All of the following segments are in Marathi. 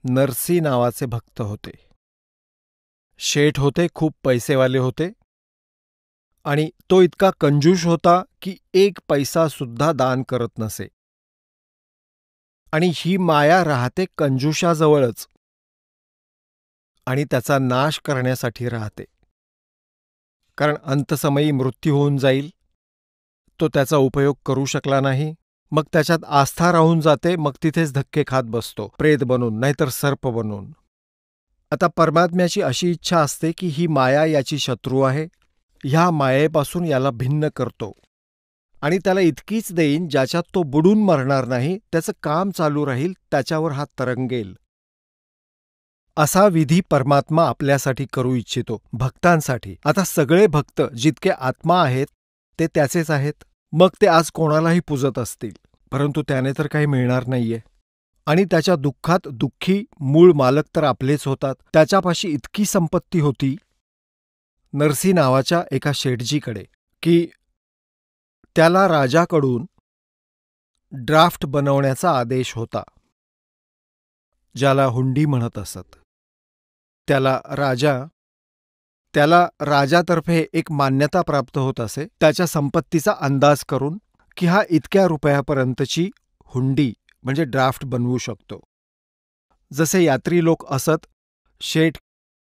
नरसी नावाचे भक्त होते. शेठ होते, खूप पैसेवाले होते आणि तो इतका कंजूष होता की 1 पैसा सुद्धा दान करत नसे. आणि ही माया राहते कंजूषाजवळच आणि त्याचा नाश करण्यासाठी राहते. कारण अंतसमयी मृत्यू होऊन जाईल, तो त्याचा उपयोग करू शकला नाही, मग त्याच्यात आस्था राहून जाते, मग तिथेच धक्के खात बसतो, प्रेत बनून नाहीतर सर्प बनून. आता परमात्म्याची अशी इच्छा असते की ही माया याची शत्रू आहे, ह्या मायेपासून याला भिन्न करतो आणि त्याला इतकीच देईन ज्याच्यात तो बुडून मरणार नाही, त्याचं काम चालू राहील, त्याच्यावर हा तरंगेल. असा विधी परमात्मा आपल्यासाठी करू इच्छितो, भक्तांसाठी. आता सगळे भक्त जितके आत्मा आहेत ते त्याचेच आहेत. मग ते आज कोणालाही पूजत असतील, परंतु त्याने तर काही मिळणार नाहीये. आणि त्याच्या दुःखात दुःखी मूळ मालक तर आपलेच होतात. त्याच्यापाशी इतकी संपत्ती होती नरसी नावाच्या एका शेठजीकडे की त्याला राजाकडून ड्राफ्ट बनवण्याचा आदेश होता, ज्याला हुंडी म्हणत असत. त्याला राजातर्फे एक मान्यता प्राप्त होत असे, त्याच्या संपत्तीचा अंदाज करून की हा इतक्या रुपयापर्यंतची हुंडी म्हणजे ड्राफ्ट बनवू शकतो. जसे यात्री लोक असत, शेठ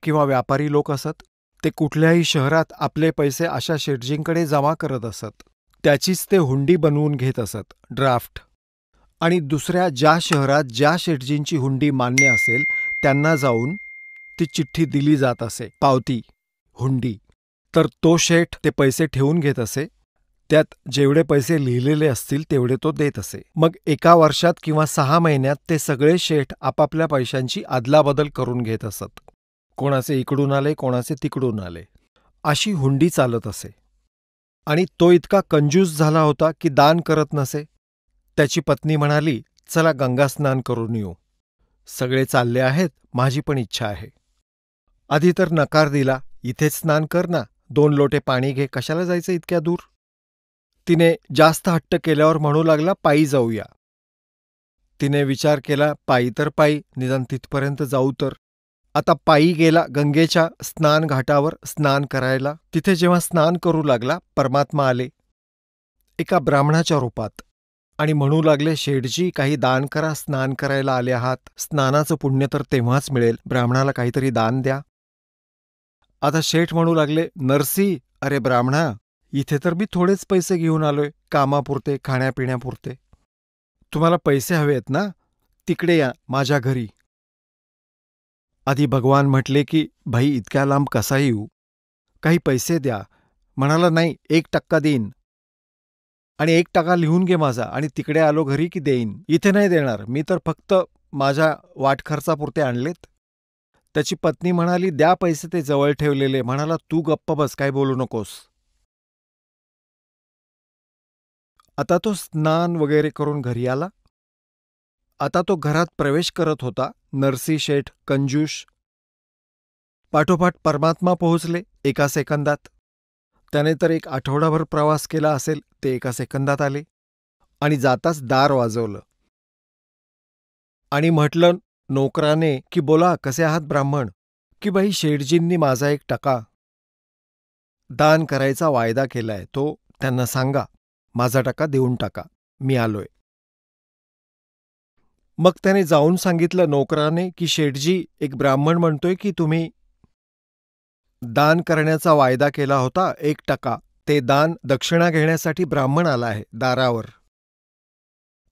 किंवा व्यापारी लोक असत, ते कुठल्याही शहरात आपले पैसे अशा शेठजींकडे जमा करत असत. त्याचीच ते हुंडी बनवून घेत असत, ड्राफ्ट. आणि दुसऱ्या ज्या शहरात ज्या शेठजींची हुंडी मान्य असेल त्यांना जाऊन ती चिठ्ठी दिली जात असे, पावती, हुंडी. तर तो शेठ ते पैसे ठेवून घेत असे, त्यात जेवढे पैसे लिहिलेले असतील तेवढे तो देत असे. मग 1 वर्षात किंवा 6 महिन्यात ते सगळे शेठ आपापल्या पैशांची अदलाबदल करून घेत असत. कोणाचे इकडून आले, कोणाचे तिकडून आले, अशी हुंडी चालत असे. आणि तो इतका कंजूस झाला होता की दान करत नसे. त्याची पत्नी म्हणाली, चला गंगा स्नान करून येऊ. सगळे चालले आहेत, माझी पण इच्छा आहे. आधी तर नकार दिला, इथेच स्नान कर ना, 2 लोटे पाणी घे, कशाला जायचं इतक्या दूर. तिने जास्त हट्ट केल्यावर म्हणू लागला, पायी जाऊया. तिने विचार केला, पायी तर पायी, निदान तिथपर्यंत जाऊ तर. आता पायी गेला गंगेच्या स्नान घाटावर स्नान करायला. तिथे जेव्हा स्नान करू लागला, परमात्मा आले एका ब्राह्मणाच्या रूपात आणि म्हणू लागले, शेठजी काही दान करा, स्नान करायला आले आहात, स्नानाचं पुण्य तर तेव्हाच मिळेल, ब्राह्मणाला काहीतरी दान द्या. आता शेठ म्हणू लागले, नरसी, अरे ब्राह्मणा, इथे तर मी थोडेच पैसे घेऊन आलोय, कामापुरते, खाण्यापिण्यापुरते. तुम्हाला पैसे हवेत ना, तिकडे या माझ्या घरी. आधी भगवान म्हटले की भाई इतक्या लांब कसा येऊ, काही पैसे द्या. म्हणाला, नाही, 1% देईन आणि 1% लिहून घे माझा, आणि तिकडे आलो घरी की देईन. इथे नाही देणार, मी तर फक्त माझ्या वाटखर्चापुरते आणलेत. त्याची पत्नी म्हणाली, द्या पैसे ते जवळ ठेवलेले. म्हणाला, तू गप्प बस, काय बोलू नकोस. आता तो स्नान वगैरे करून घरी आला. आता तो घरात प्रवेश करत होता. नरसी शेठ कंजूष. पाठोपाठ परमात्मा पोहोचले 1 सेकंदात. त्याने तर 1 आठवडाभर प्रवास केला असेल, ते 1 सेकंदात आले आणि जाताच दार वाजवलं आणि म्हटलं नोकराने की बोला, कसे आहात ब्राह्मण, की बाई शेठजींनी माझा 1% दान करायचा वायदा केलाय, तो त्यांना सांगा, माझा टका देऊन टाका, मी आलोय. मग त्याने जाऊन सांगितलं नोकराने की शेठजी, एक ब्राह्मण म्हणतोय की तुम्ही दान करण्याचा वायदा केला होता, 1%, ते दान दक्षिणा घेण्यासाठी ब्राह्मण आला आहे दारावर.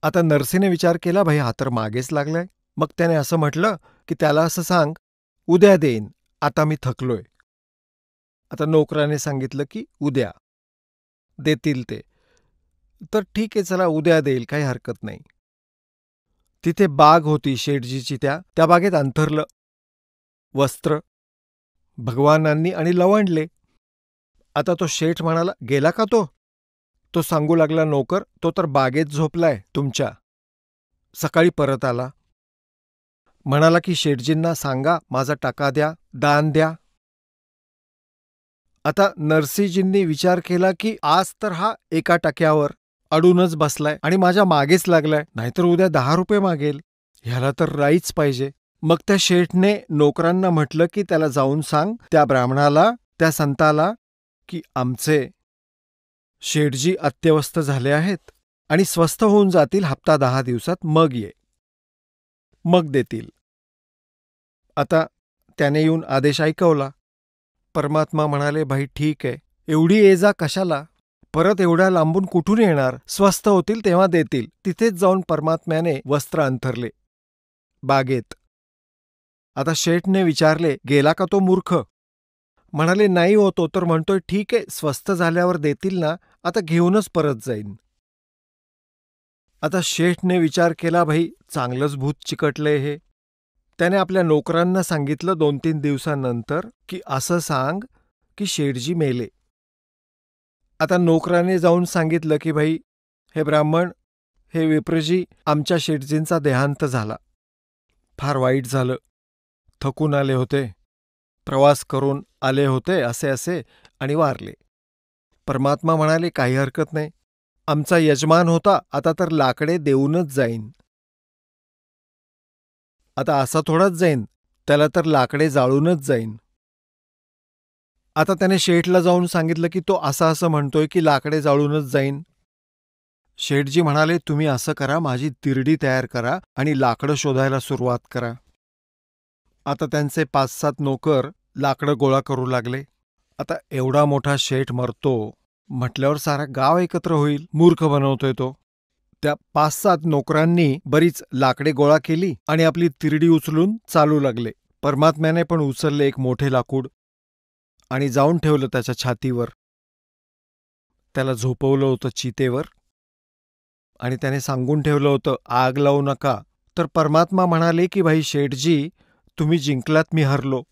आता नरसीने विचार केला, भाई हा तर मागेच लागलाय. मग त्याने असं म्हटलं की त्याला असं सांग, उद्या देईन, आता मी थकलोय. आता नोकराने सांगितलं की उद्या देतील ते. तर ठीक आहे, चला उद्या देईल, काही हरकत नाही. तिथे बाग होती शेठजीची, त्या बागेत अंथरलं वस्त्र भगवानांनी आणि लवंडले. आता तो शेठ म्हणाला, गेला का तो? तो सांगू लागला, नोकर, तो तर बागेत झोपलाय तुमच्या, सकाळी परत आला. म्हणाला की शेठजींना सांगा, माझा टका द्या, दान द्या. आता नरसीजींनी विचार केला की आज तर हा 1% अडूनच बसलाय आणि माझ्या मागेच लागलाय, नाहीतर उद्या 10 रुपये मागेल, ह्याला तर राईच पाहिजे. मग त्या शेठने नोकरांना म्हटलं की त्याला जाऊन सांग त्या ब्राह्मणाला, त्या संताला, की आमचे शेठजी अत्यवस्थ झाले आहेत आणि स्वस्थ होऊन जातील हप्ता 10 दिवसात, मग ये. मग देतील. आता त्याने येऊन आदेश ऐकवला. परमात्मा म्हणाले, भाई ठीक आहे, एवढी ये जा कशाला? परत एवढ्या लांबून कुठून येणार? स्वस्थ होतील तेव्हा देतील. तिथेच जाऊन परमात्म्याने वस्त्र अंथरले बागेत. आता शेठने विचारले, गेला का तो मूर्ख? म्हणाले, नाही होतो तर म्हणतोय ठीक आहे, स्वस्थ झाल्यावर देतील ना, आता घेऊनच परत जाईन. आता शेठने विचार केला, भाई चांगलंच भूत चिकटलंय हे. त्याने आपल्या नोकरांना सांगितलं 2-3 दिवसांनंतर की असं सांग की शेठजी मेले. आता नोकराने जाऊन सांगितलं की भाई हे ब्राह्मण, हे विप्रजी, आमच्या शेठजींचा देहांत झाला. फार वाईट झालं. थकून आले होते, प्रवास करून आले होते असे असे आणि वारले. परमात्मा म्हणाले, काही हरकत नाही, आमचा यजमान होता, आता तर लाकडे देऊनच जाईन. आता असा थोडाच जाईन, त्याला तर लाकडे जाळूनच जाईन. आता त्याने शेठला जाऊन सांगितलं की तो असं म्हणतोय की लाकडे जाळूनच जाईन. शेठजी म्हणाले, तुम्ही असं करा, माझी तिरडी तयार करा आणि लाकडं शोधायला सुरुवात करा. आता त्यांचे 5-7 नोकर लाकडं गोळा करू लागले. आता एवढा मोठा शेठ मरतो म्हटल्यावर सारा गाव एकत्र होईल, मूर्ख बनवतोय तो. त्या 5-7 नोकरांनी बरीच लाकडे गोळा केली आणि आपली तिरडी उचलून चालू लागले. परमात्म्याने पण उचलले एक मोठे लाकूड आणि जाऊन ठेवलं त्याच्या छातीवर. त्याला झोपवलं होतं चितेवर आणि त्याने सांगून ठेवलं होतं, आग लावू नका. तर परमात्मा म्हणाले की भाई शेठजी, तुम्ही जिंकलात, मी हरलो,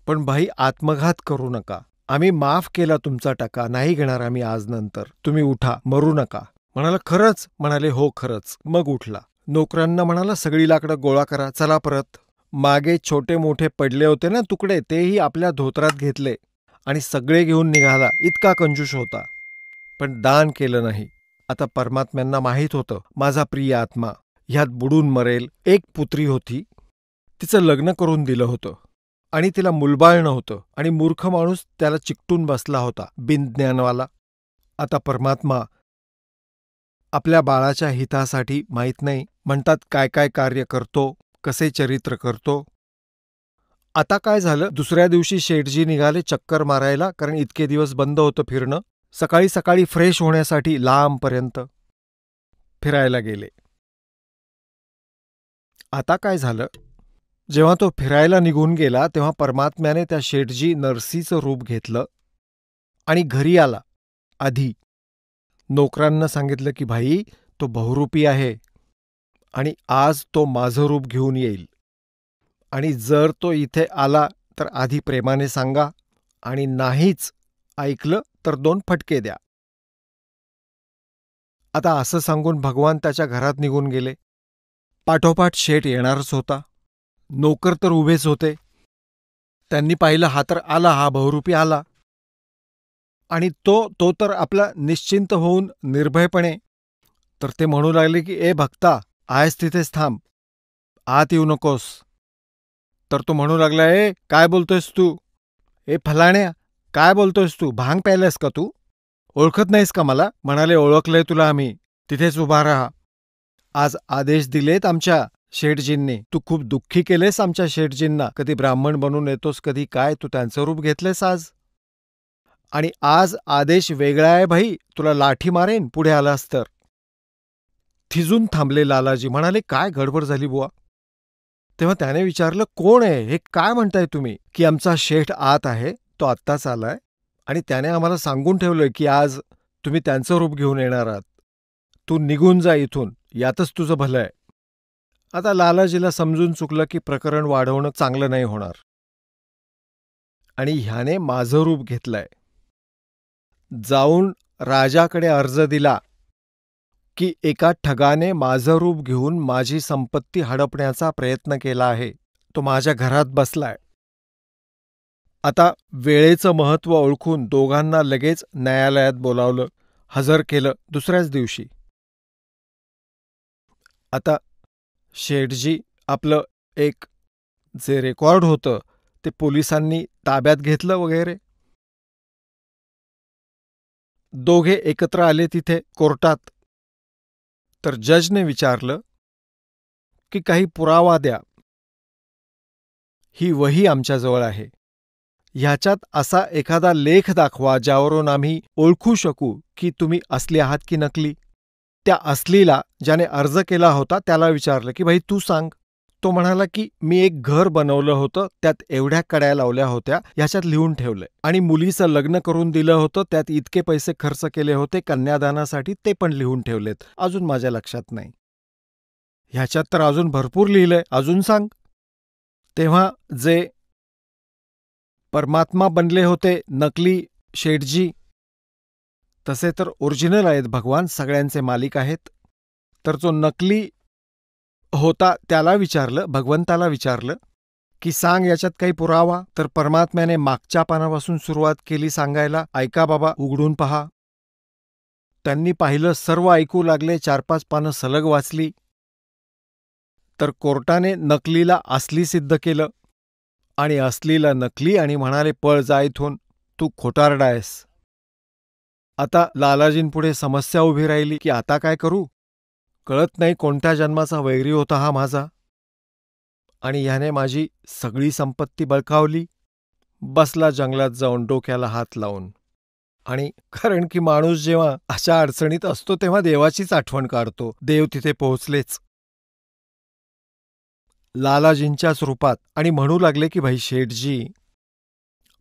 पण भाई आत्मघात करू नका. आम्ही माफ केला तुमचा टका, नाही घेणार आम्ही आज नंतर. तुम्ही उठा, मरू नका. म्हणाला, खरंच? म्हणाले, हो खरंच. मग उठला. नोकरांना म्हणाला, सगळी लाकडं गोळा करा, चला परत. मागे छोटे मोठे पडले होते ना तुकडे, तेही आपल्या धोतरात घेतले आणि सगळे घेऊन निघाला. इतका कंजूष होता, पण दान केलं नाही. आता परमात्म्यांना माहीत होतं, माझा प्रिय आत्मा ह्यात बुडून मरेल. एक पुत्री होती, तिचं लग्न करून दिलं होतं आणि तिला मुलबाळ नव्हतं आणि मूर्ख माणूस त्याला चिकटून बसला होता, बिनज्ञानवाला. आता परमात्मा आपल्या बाळाच्या हितासाठी माहीत नाही म्हणतात काय काय कार्य करतो, कसे चरित्र करतो. आता काय झालं, दुसऱ्या दिवशी शेठजी निघाले चक्कर मारायला, कारण इतके दिवस बंद होतं फिरणं. सकाळी सकाळी फ्रेश होण्यासाठी लांबपर्यंत फिरायला गेले. आता काय झालं, जेव्हा तो फिरायला निघून गेला तेव्हा परमात्म्याने त्या शेठजी नरसीचं रूप घेतलं आणि घरी आला. आधी नोकरांना सांगितलं की भाई तो बहुरूपी आहे आणि आज तो माझं रूप घेऊन येईल आणि जर तो इथे आला तर आधी प्रेमाने सांगा आणि नाहीच ऐकलं तर 2 फटके द्या. आता असं सांगून भगवान त्याच्या घरात निघून गेले. पाठोपाठ शेठ येणारच होता. नोकर तर उभेच होते. त्यांनी पाहिलं, हा तर आला, हा बहुरूपी आला. आणि तो तर आपला निश्चिंत होऊन निर्भयपणे. तर ते म्हणू लागले की ए भक्ता, आहेस तिथेच थांब, आत येऊ नकोस. तर तो म्हणू लागला, ए काय बोलतोयस तू? ए फलाण्या, काय बोलतोयस तू? भांग प्यायलायस का तू? ओळखत नाहीस का मला? म्हणाले, ओळखलंय तुला आम्ही, तिथेच उभा राहा. आज आदेश दिलेत आमच्या शेठजींनी. तू खूप दुःखी केलेस आमच्या शेठजींना. कधी ब्राह्मण बनून येतोस, कधी काय, तू त्यांचं रूप घेतलेस आज. आणि आज आदेश वेगळा आहे भाई, तुला लाठी मारेन पुढे आलास तर. थिजून थांबले लालाजी. म्हणाले, काय गडबड झाली बुवा? तेव्हा त्याने विचारलं, कोण आहे हे, काय म्हणताय तुम्ही? की आमचा शेठ आत आहे, तो आत्ताच आलाय आणि त्याने आम्हाला सांगून ठेवलंय की आज तुम्ही त्यांचं रूप घेऊन येणार आहात. तू निघून जा इथून, यातच तुझं भलं आहे. आता लालाजीला समजून चुकलं की प्रकरण वाढवणं चांगलं नाही होणार आणि ह्याने माझं रूप घेतलंय. जाऊन राजाकडे अर्ज दिला की एका ठगाने माझं रूप घेऊन माझी संपत्ती हडपण्याचा प्रयत्न केला आहे. तो माझ्या घरात बसलाय. आता वेळेचं महत्त्व ओळखून दोघांना लगेच न्यायालयात बोलावलं, हजर केलं दुसऱ्याच दिवशी. आता शेठजी आपलं एक जे रेकॉर्ड होतं ते पोलिसांनी ताब्यात घेतलं वगैरे. दोघे एकत्र आले तिथे कोर्टात. तर जजने विचारलं की काही पुरावा द्या. ही वही आमच्याजवळ आहे. ह्याच्यात असा एखादा लेख दाखवा ज्यावरून आम्ही ओळखू शकू की तुम्ही असली आहात की नकली. त्या असलीला ज्याने अर्ज केला होता त्याला विचारलं की भाई तू सांग. तो म्हणाला की मी एक घर बनवलं होतं, त्यात एवढ्या कड्या लावल्या होत्या, ह्याच्यात लिहून ठेवलंय. आणि मुलीचं लग्न करून दिलं होतं, त्यात इतके पैसे खर्च केले होते कन्यादानासाठी, ते पण लिहून ठेवलेत. अजून माझ्या लक्षात नाही. ह्याच्यात तर अजून भरपूर लिहिलंय, अजून सांग. तेव्हा जे परमात्मा बनले होते नकली शेठजी, तसे तर ओरिजिनल आहेत भगवान, सगळ्यांचे मालिक आहेत. तर जो नकली होता त्याला विचारलं, भगवंताला विचारलं की सांग याच्यात काही पुरावा. तर परमात्म्याने मागच्या पानापासून सुरुवात केली सांगायला. ऐका बाबा, उघडून पहा. त्यांनी पाहिलं, सर्व ऐकू लागले. 4-5 पानं सलग वाचली. तर कोर्टाने नकलीला असली सिद्ध केलं आणि असलीला नकली आणि म्हणाले पळ जा इथून, तू खोटारडा आहेस. आता लालाजींपुढे समस्या उभी राहिली की आता काय करू. कळत नाही कोणत्या जन्माचा वैरी होता हा माझा, आणि ह्याने माझी सगळी संपत्ती बळकावली. बसला जंगलात जाऊन डोक्याला हात लावून. आणि कारण की माणूस जेव्हा अशा अडचणीत असतो तेव्हा देवाचीच आठवण काढतो. देव तिथे पोहोचलेच लालाजींच्याच रूपात आणि म्हणू लागले की भाई शेठजी,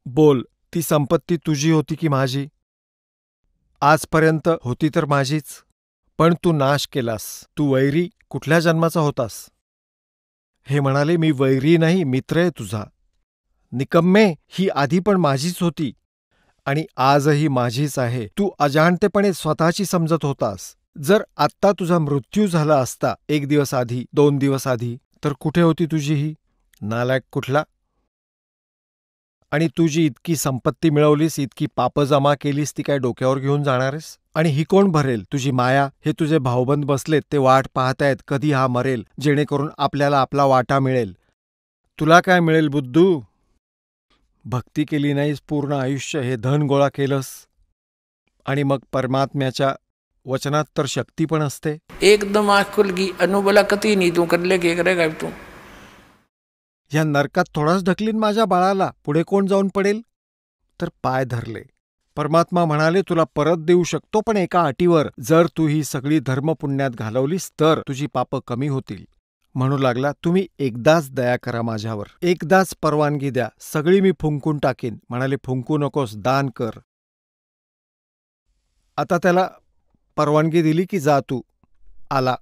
बोल, ती संपत्ती तुझी होती की माझी. आजपर्यंत होती तर माझीच, पण तू नाश केलास. तू वैरी कुठल्या जन्माचा होतास. हे म्हणाले, मी वैरी नाही, मित्र आहे तुझा. निकम्मे, ही आधी पण माझीच होती आणि आजही माझीच आहे. तू अजाणतेपणे स्वतःची समजत होतास. जर आत्ता तुझा मृत्यू झाला असता 1 दिवस आधी, 2 दिवस आधी, तर कुठे होती तुझी ही नालायक कुठला. आणि तुझी इतकी संपत्ती मिळवलीस, इतकी पापं जमा केलीस, ती काय डोक्यावर घेऊन जाणारेस. आणि ही कोण भरेल तुझी माया. हे तुझे भाऊबंद बसलेत, ते वाट पाहतायत कधी हा मरेल, जेणेकरून आपल्याला आपला वाटा मिळेल. तुला काय मिळेल बुद्धू. भक्ती केली नाहीस पूर्ण आयुष्य, हे धन गोळा केलंस. आणि मग परमात्म्याच्या वचनात तर शक्ती पण असते. एकदम आँख खुल गई, अनुबला कती नहीं तू कर ले के करेगा तू. ह्या नरकात थोडाच ढकलीन माझ्या बाळाला, पुढे कोण जाऊन पडेल. तर पाय धरले. परमात्मा म्हणाले, तुला परत देऊ शकतो, पण एका अटीवर. जर तू ही सगळी धर्मपुण्यात घालवलीस तर तुझी पापं कमी होतील. म्हणू लागला, तुम्ही एकदाच दया करा माझ्यावर, एकदाच परवानगी द्या, सगळी मी फुंकून टाकीन. म्हणाले, फुंकू नकोस, दान कर. आता त्याला परवानगी दिली की जा तू. आला.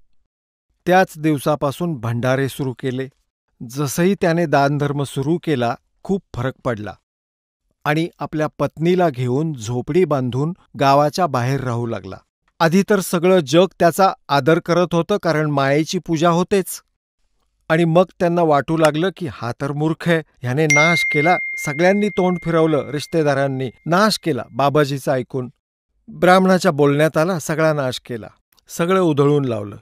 त्याच दिवसापासून भंडारे सुरू केले. जसंही त्याने दानधर्म सुरू केला, खूप फरक पडला. आणि आपल्या पत्नीला घेऊन झोपडी बांधून गावाच्या बाहेर राहू लागला. आधी तर सगळं जग त्याचा आदर करत होतं, कारण मायेची पूजा होतेच. आणि मग त्यांना वाटू लागलं की हा तर मूर्ख आहे, ह्याने नाश केला. सगळ्यांनी तोंड फिरवलं, रिश्तेदारांनी नाश केला. बाबाजीचं ऐकून ब्राह्मणाच्या बोलण्यात आला, सगळा नाश केला, सगळं उधळून लावलं.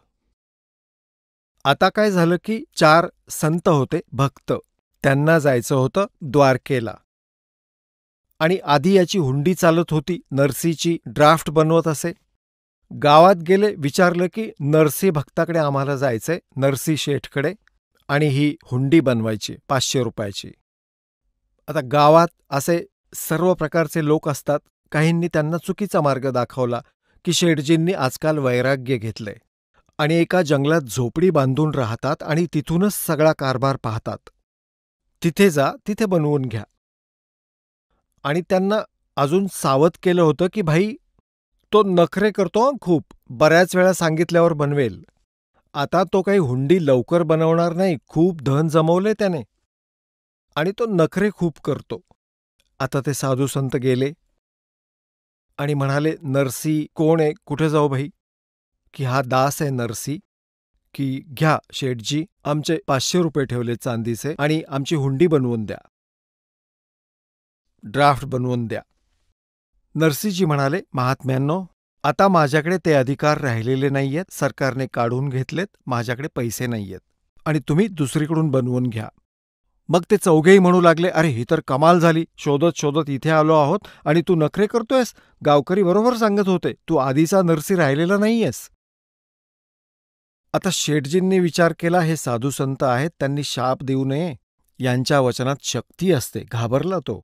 आता काय झालं की 4 संत होते, भक्त. त्यांना जायचं होतं द्वारकेला. आणि आधी याची हुंडी चालत होती, नरसीची ड्राफ्ट बनवत असे. गावात गेले, विचारलं की नरसी भक्ताकडे आम्हाला जायचंय, नरसी शेठकडे, आणि ही हुंडी बनवायची 500 रुपयाची. आता गावात असे सर्व प्रकारचे लोक असतात. काहींनी त्यांना चुकीचा मार्ग दाखवला की शेठजींनी आजकाल वैराग्य घेतलंय आणि एका जंगलात झोपडी बांधून राहतात आणि तिथूनच सगळा कारभार पाहतात. तिथे जा, तिथे बनवून घ्या. आणि त्यांना अजून सावध केलं होतं की भाई, तो नखरे करतो खूप, बऱ्याच वेळा सांगितल्यावर बनवेल. आता तो काही हुंडी लवकर बनवणार नाही, खूप धन जमवले त्याने, आणि तो नखरे खूप करतो. आता ते साधू संत गेले आणि म्हणाले, नरसी कोण आहे, कुठे जाऊ भाई. की हा दास आहे नरसी. की घ्या शेठजी, आमचे 500 रुपये ठेवले चांदीचे, आणि आमची हुंडी बनवून द्या, ड्राफ्ट बनवून द्या. नरसीजी म्हणाले, महात्म्यांनो, आता माझ्याकडे ते अधिकार राहिलेले नाहीयेत, सरकारने काढून घेतलेत, माझ्याकडे पैसे नाहीयेत. आणि तुम्ही दुसरीकडून बनवून घ्या. मग ते चौघेही म्हणू लागले, अरे ही तर कमाल झाली, शोधत शोधत इथे आलो आहोत आणि तू नखरे करतोयस. गावकरी बरोबर सांगत होते, तू आधीचा नरसी राहिलेला नाहीयेस. आता शेठजींनी विचार केला, हे साधू संत आहेत, त्यांनी शाप देऊ नये, यांच्या वचनात शक्ती असते. घाबरला तो.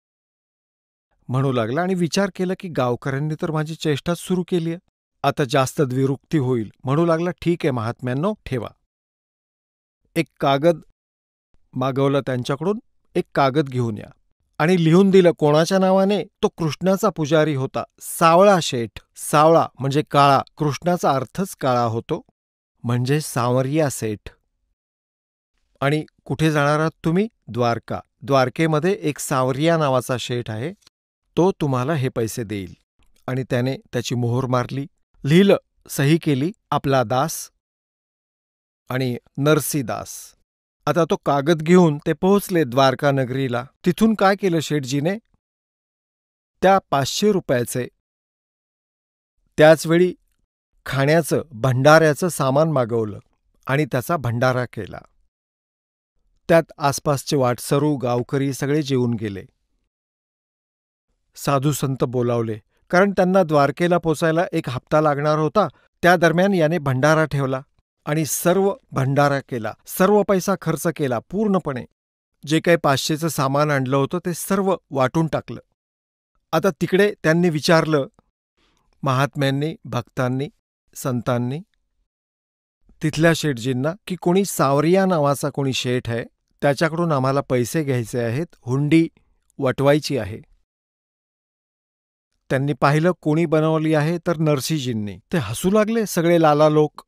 म्हणू लागला आणि विचार केला की गावकऱ्यांनी तर माझी चेष्टाच सुरू केली आहे. आता जास्त द्विरुक्ती होईल. म्हणू लागला, ठीक आहे महात्म्यांनो, ठेवा. एक कागद मागवला त्यांच्याकडून, एक कागद घेऊन या. आणि लिहून दिलं कोणाच्या नावाने? तो कृष्णाचा पुजारी होता, सावळा शेठ. सावळा म्हणजे काळा, कृष्णाचा अर्थच काळा होतो, म्हणजे सांवरिया सेठ. आणि कुठे जाणार आहात तुम्ही? द्वारका. द्वारकेमध्ये एक सांवरिया नावाचा शेठ आहे, तो तुम्हाला हे पैसे देईल. आणि त्याने त्याची मोहर मारली, लिहिलं, सही केली, आपला दास आणि नरसीदास. आता तो कागद घेऊन ते पोहोचले द्वारका नगरीला. तिथून काय केलं शेठजीने? त्या 500 रुपयाचे त्याचवेळी खाण्याचं भंडाऱ्याचं सामान मागवलं आणि त्याचा भंडारा केला. त्यात आसपासचे वाटसरू गावकरी सगळे जेवून गेले. साधू संत बोलावले, कारण त्यांना द्वारकेला पोचायला 1 हप्ता लागणार होता. त्या दरम्यान याने भंडारा ठेवला आणि सर्व भंडारा केला. सर्व पैसा खर्च केला पूर्णपणे. जे काही 500चं सामान आणलं होतं ते सर्व वाटून टाकलं. आता तिकडे त्यांनी विचारलं, महात्म्यांनी, भक्तांनी, संतांनी, तिथल्या शेठजींना, की कोणी सावरिया नावाचा कोणी शेठ आहे, त्याच्याकडून आम्हाला पैसे घ्यायचे आहेत, हुंडी वटवायची आहे. त्यांनी पाहिलं कोणी बनवली आहे, तर नरसीजींनी. ते हसू लागले सगळे लाला लोक.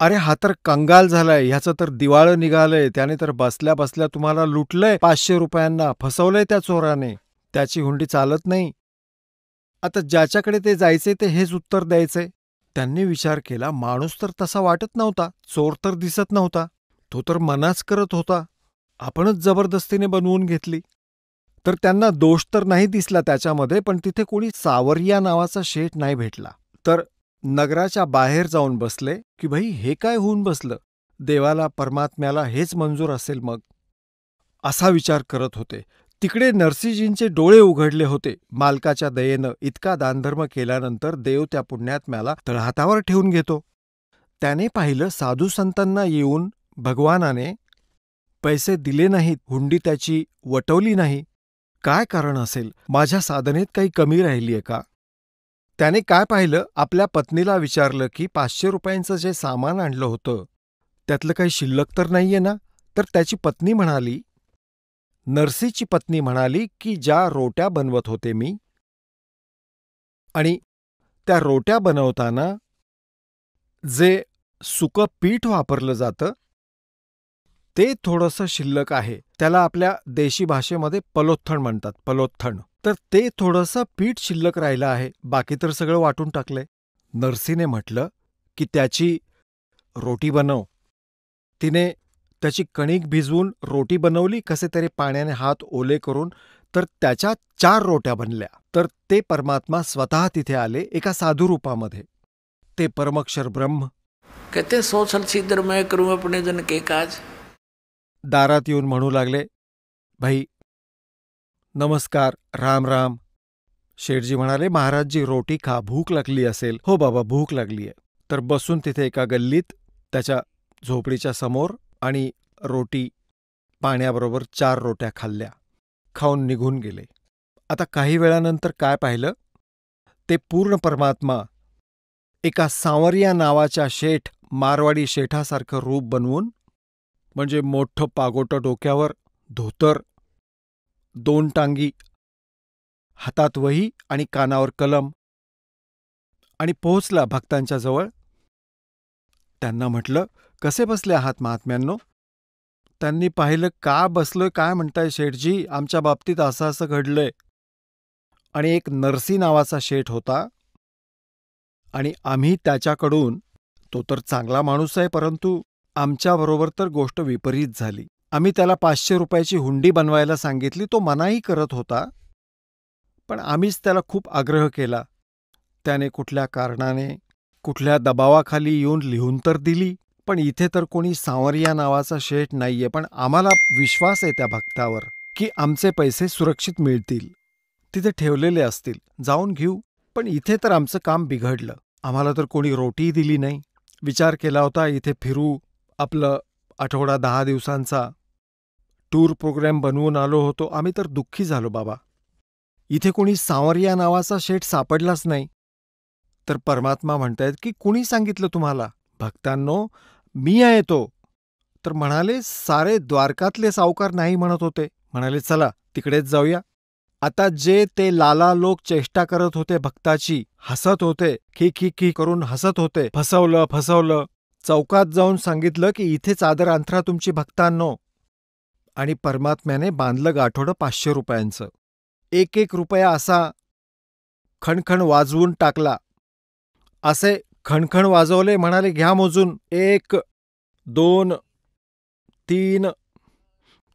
अरे हा तर कंगाल झालाय, ह्याचं तर दिवाळं निघालंय, त्याने तर बसल्या बसल्या तुम्हाला लुटलंय, 500 रुपयांना फसवलंय त्या चोराने, त्याची हुंडी चालत नाही. आता ज्याच्याकडे ते जायचे ते हेच उत्तर द्यायचे. त्यांनी विचार केला, माणूस तर तसा वाटत नव्हता, चोर तर दिसत नव्हता, तो तर मनाच करत होता, आपणच जबरदस्तीने बनवून घेतली. तर त्यांना दोष तर नाही दिसला त्याच्यामध्ये, पण तिथे कोणी सावरिया नावाचा शेठ नाही भेटला. तर नगराच्या बाहेर जाऊन बसले की भाई हे काय होऊन बसलं, देवाला परमात्म्याला हेच मंजूर असेल मग, असा विचार करत होते. तिकडे नरसीजींचे डोळे उघडले होते. मालकाच्या दयेनं इतका दानधर्म केल्यानंतर देव त्या पुण्यात्म्याला तळहातावर ठेवून घेतो. त्याने पाहिलं साधू संतांना येऊन भगवानाने पैसे दिले नाहीत, हुंडी त्याची वटवली नाही. काय कारण असेल? माझ्या साधनेत काही कमी राहिली आहे का? त्याने काय पाहिलं, आपल्या पत्नीला विचारलं की 500 रुपयांचं जे सामान आणलं होतं त्यातलं काही शिल्लक तर नाहीये ना? तर त्याची पत्नी म्हणाली, नरसीची पत्नी म्हणाली की ज्या रोट्या बनवत होते मी, आणि त्या रोट्या बनवताना जे सुकं पीठ वापरलं जातं ते थोडंसं शिल्लक आहे. त्याला आपल्या देशी भाषेमध्ये पलोत्थण म्हणतात, पलोत्थण. तर ते थोडंसं पीठ शिल्लक राहिलं आहे, बाकी तर सगळं वाटून टाकलंय. नरसीने म्हटलं की त्याची रोटी बनव. तिने त्याची कणिक भिजवून रोटी बनवली, कसे तरी पाण्याने हात ओले करून, तर त्याच्या 4 रोट्या बनल्या. तर ते परमात्मा स्वतः तिथे आले एका साधू रूपामध्ये. ते परमक्षर ब्रह्म. कहते 100 साल छिद्र मैं करूं अपने जन के काज. दारात येऊन म्हणू लागले, भाई नमस्कार, राम राम. शेठजी म्हणाले, महाराजजी रोटी खा, भूक लागली असेल. हो बाबा, भूक लागली आहे. तर बसून तिथे एका गल्लीत त्याच्या झोपडीच्या समोर आणि रोटी पाण्याबरोबर 4 रोट्या खाल्ल्या, खाऊन निघून गेले. आता काही वेळानंतर काय पाहिलं, ते पूर्ण परमात्मा एका सांवरिया नावाच्या शेठ, मारवाडी शेठासारखं रूप बनवून, म्हणजे मोठं पागोटं डोक्यावर, धोतर, 2 टांगी, हातात वही आणि कानावर कलम, आणि पोहोचला भक्तांच्या जवळ. त्यांना म्हटलं, कसे बसले आहात महात्म्यांनो? त्यांनी पाहिलं, का बसलोय काय म्हणताय शेठजी, आमच्या बाबतीत असं असं घडलंय. आणि एक नरसी नावाचा शेठ होता आणि आम्ही त्याच्याकडून, तो तर चांगला माणूस आहे, परंतु आमच्याबरोबर तर गोष्ट विपरीत झाली. आम्ही त्याला 500 रुपयाची हुंडी बनवायला सांगितली, तो मनाही करत होता, पण आम्हीच त्याला खूप आग्रह केला. त्याने कुठल्या कारणाने, कुठल्या दबावाखाली येऊन लिहून तर दिली, पण इथे तर कोणी सांवरिया नावाचा शेठ नाहीये, पण आम्हाला विश्वास आहे त्या भक्तावर की आमचे पैसे सुरक्षित मिळतील, तिथे ठेवलेले असतील, जाऊन घेऊ. पण इथे तर आमचं काम बिघडलं. आम्हाला तर कोणी रोटी दिली नाही. विचार केला होता इथे फिरू, आपलं आठवडा 10 दिवसांचा टूर प्रोग्रॅम बनवून आलो होतो. आम्ही तर दुःखी झालो बाबा. इथे कोणी सांवरिया नावाचा शेठ सापडलाच नाही. तर परमात्मा म्हणतायत की कुणी सांगितलं तुम्हाला? भक्तांनो, मी आहे तो. तर म्हणाले सारे द्वारकातले सावकार नाही म्हणत होते. म्हणाले चला तिकडेच जाऊया. आता जे ते लाला लोक चेष्टा करत होते भक्ताची, हसत होते, खी खी खी करून हसत होते, फसवलं फसवलं. चौकात जाऊन सांगितलं की इथे चादर अंथरा तुमची भक्तांनो. आणि परमात्म्याने बांधलं गाठोडं 500 रुपयांचं. एक एक रुपया असा खणखण वाजवून टाकला. असे खणखण वाजवले. म्हणाले घ्या मोजून. 1 2 3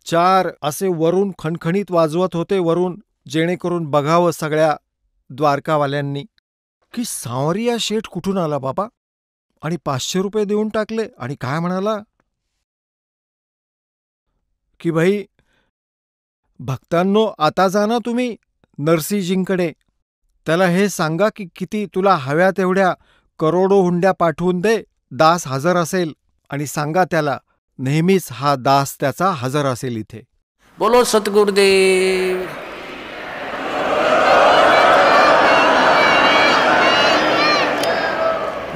4 असे वरून खणखणीत वाजवत होते वरून, जेणेकरून बघावं सगळ्या द्वारकावाल्यांनी की सांवरिया शेठ कुठून आला बाबा. आणि 500 रुपये देऊन टाकले. आणि काय म्हणाला की भाई भक्तांनो, आता जा ना तुम्ही नरसिंहजींकडे, त्याला हे सांगा की किती तुला हव्या तेवढ्या करोडो हुंड्या पाठवून दे, दास हजर असेल. आणि सांगा त्याला नेहमीच हा दास त्याचा हजर असेल इथे. बोलो सतगुरुदेव.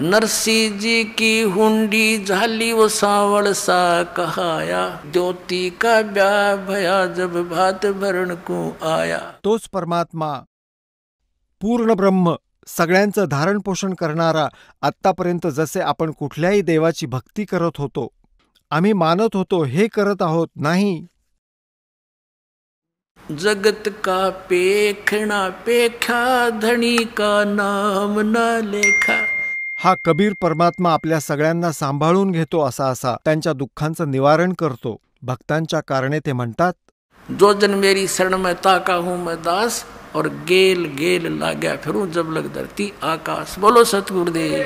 नरसिंह जी की हुंडी झाली वो सावळ सा कहाया, ज्योति का ब्याह भया जब भात भरण को आया. तोच परमात्मा, पूर्ण ब्रह्म, सगळ्यांचं धारण पोषण करणारा, आत्तापर्यंत जसे आपण कुठल्याही देवाची भक्ती करत होतो, आम्ही मानत होतो हे करत आहोत, नाही. जगत का पेखणा पेख्या, धनी का नाम न लेखा. हा कबीर परमात्मा आपल्या सगळ्यांना सांभाळून घेतो. असा त्यांच्या दुःखांचं निवारण करतो. भक्तांच्या कारणे ते म्हणतात, जो जन मेरी शरण में ताका हूं मैं दास, और गेल गेल लाग्या फिरूं जब लग धरती आकाश. बोलो सतगुरुदेव.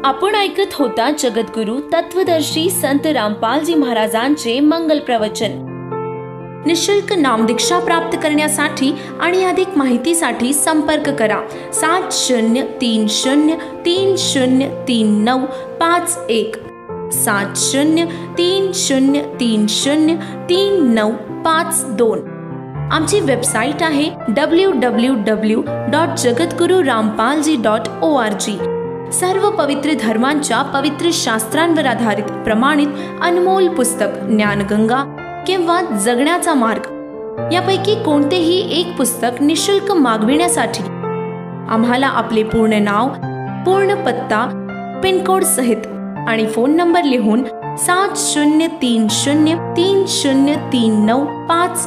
आपण ऐकत होता जगद्गुरु तत्वदर्शी संत रामपालजी महाराजांचे मंगल प्रवचन. निशुल्क नामदीक्षा प्राप्त करण्यासाठी आणि अधिक माहितीसाठी संपर्क करा 7030303951 7030303952. आमची वेबसाईट आहे www.jagadgururampalji.org. सर्व पवित्र धर्मांच्या पवित्र शास्त्रांवर आधारित प्रमाणित अनमोल पुस्तक ज्ञानगंगा किंवा जगण्याचा मार्ग यापैकी कोणतेही एक पुस्तक निशुल्क मागविण्यासाठी आम्हाला आपले पूर्ण नाव, पूर्ण पत्ता, पिनकोड सहित आणि फोन नंबर लिहून 7030303951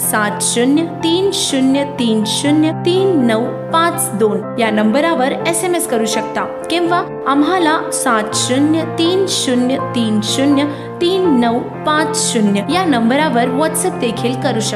7030303952 या नंबरावर SMS करू शकता किंवा आम्हाला 7030303950 या नंबरावर WhatsApp देखील करू शकता.